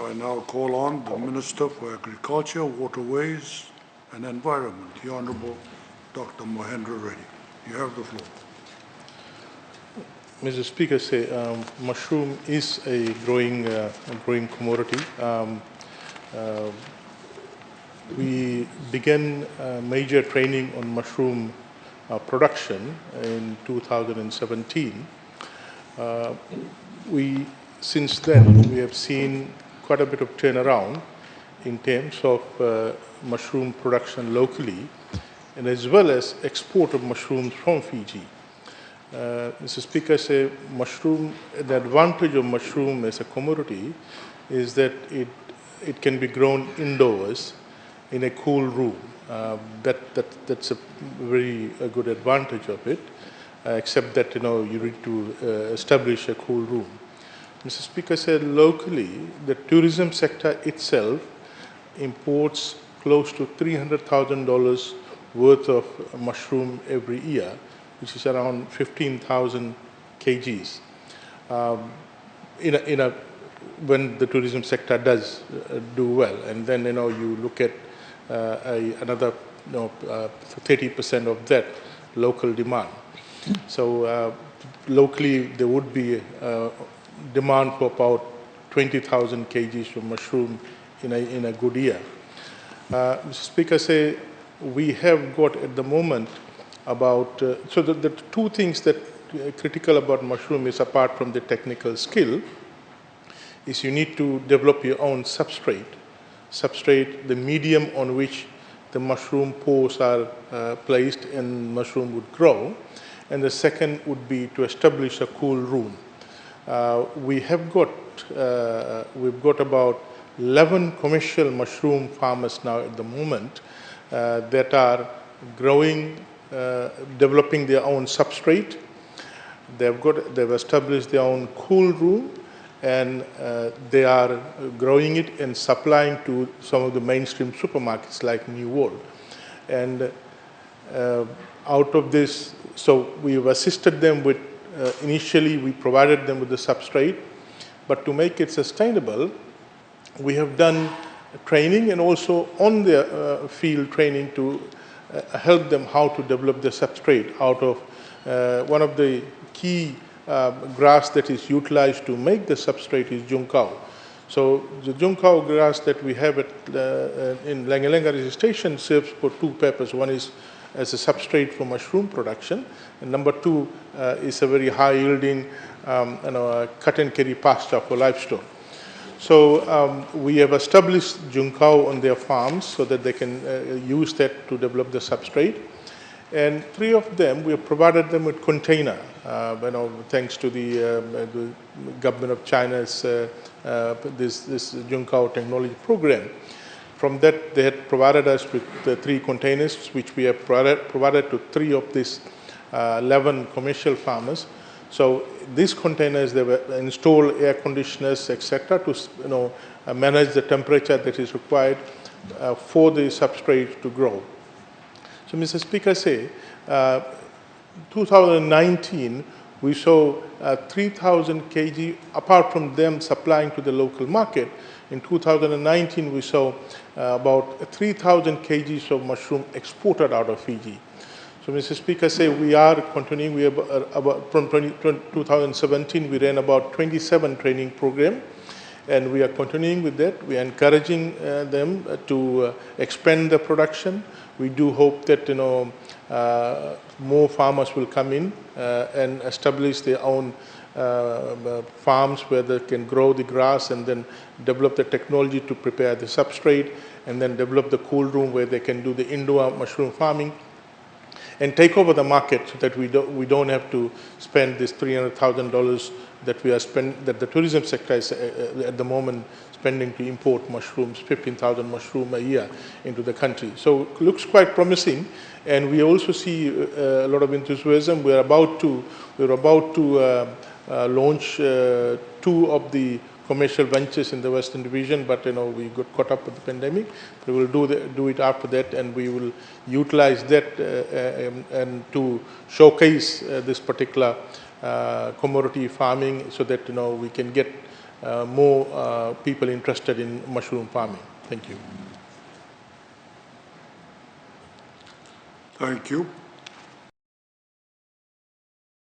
I now call on the Minister for Agriculture, Waterways and Environment, the Honourable Dr. Mahendra Reddy. You have the floor. Mr. Speaker, mushroom is a growing commodity. We began major training on mushroom production in 2017. Since then, we have seen quite a bit of turnaround in terms of mushroom production locally, and as well as export of mushrooms from Fiji. Mr. Speaker, the advantage of mushroom as a commodity is that it can be grown indoors in a cool room. That's a very good advantage of it, except that you need to establish a cool room. Mr. Speaker, locally the tourism sector itself imports close to $300,000 worth of mushroom every year, which is around 15,000 kgs. When the tourism sector does do well, and then you look at another 30% of that local demand. So locally there would be demand for about 20,000 kgs of mushroom in a good year. Mr. Speaker, we have got at the moment about the two things that are critical about mushroom is, apart from the technical skill, is you need to develop your own substrate, the medium on which the mushroom pores are placed and mushroom would grow, and the second would be to establish a cool room. We've got about 11 commercial mushroom farmers now at the moment that are growing, developing their own substrate. They've established their own cool room, and they are growing it and supplying to some of the mainstream supermarkets like New World. And out of this, so we've assisted them with, initially we provided them with the substrate, but to make it sustainable, we have done training and also on the field training to help them how to develop the substrate out of one of the key grass that is utilized to make the substrate is junkao. So the junkao grass that we have in Lengalenga station serves for two purposes. One is as a substrate for mushroom production, and number two is a very high yielding cut and carry pasture for livestock. So we have established junkao on their farms so that they can use that to develop the substrate. And 3 of them, we have provided them with container, thanks to the government of China's this junkao technology program. From that, they had provided us with the 3 containers, which we have provided to 3 of these 11 commercial farmers. So these containers, they were installed air conditioners, etc., to manage the temperature that is required for the substrate to grow. So, Mr. Speaker, 2019 we saw 3,000 kg. Apart from them supplying to the local market, in 2019 we saw about 3,000 kgs of mushroom exported out of Fiji. So, Mr. Speaker, we are continuing. We have from 2017 we ran about 27 training program, and we are continuing with that. We are encouraging them to expand the production. We do hope that more farmers will come in and establish their own farms where they can grow the grass and then develop the technology to prepare the substrate, and then develop the cool room where they can do the indoor mushroom farming and take over the market, so that we don't have to spend this $300,000 that that the tourism sector is at the moment spending to import mushrooms, 15,000 mushrooms a year into the country. So it looks quite promising, and we also see a lot of enthusiasm. We're about to launch 2 of the commercial ventures in the Western Division, but we got caught up with the pandemic. We will do it after that, and we will utilize that and to showcase this particular commodity farming, so that we can get more people interested in mushroom farming. Thank you. Thank you.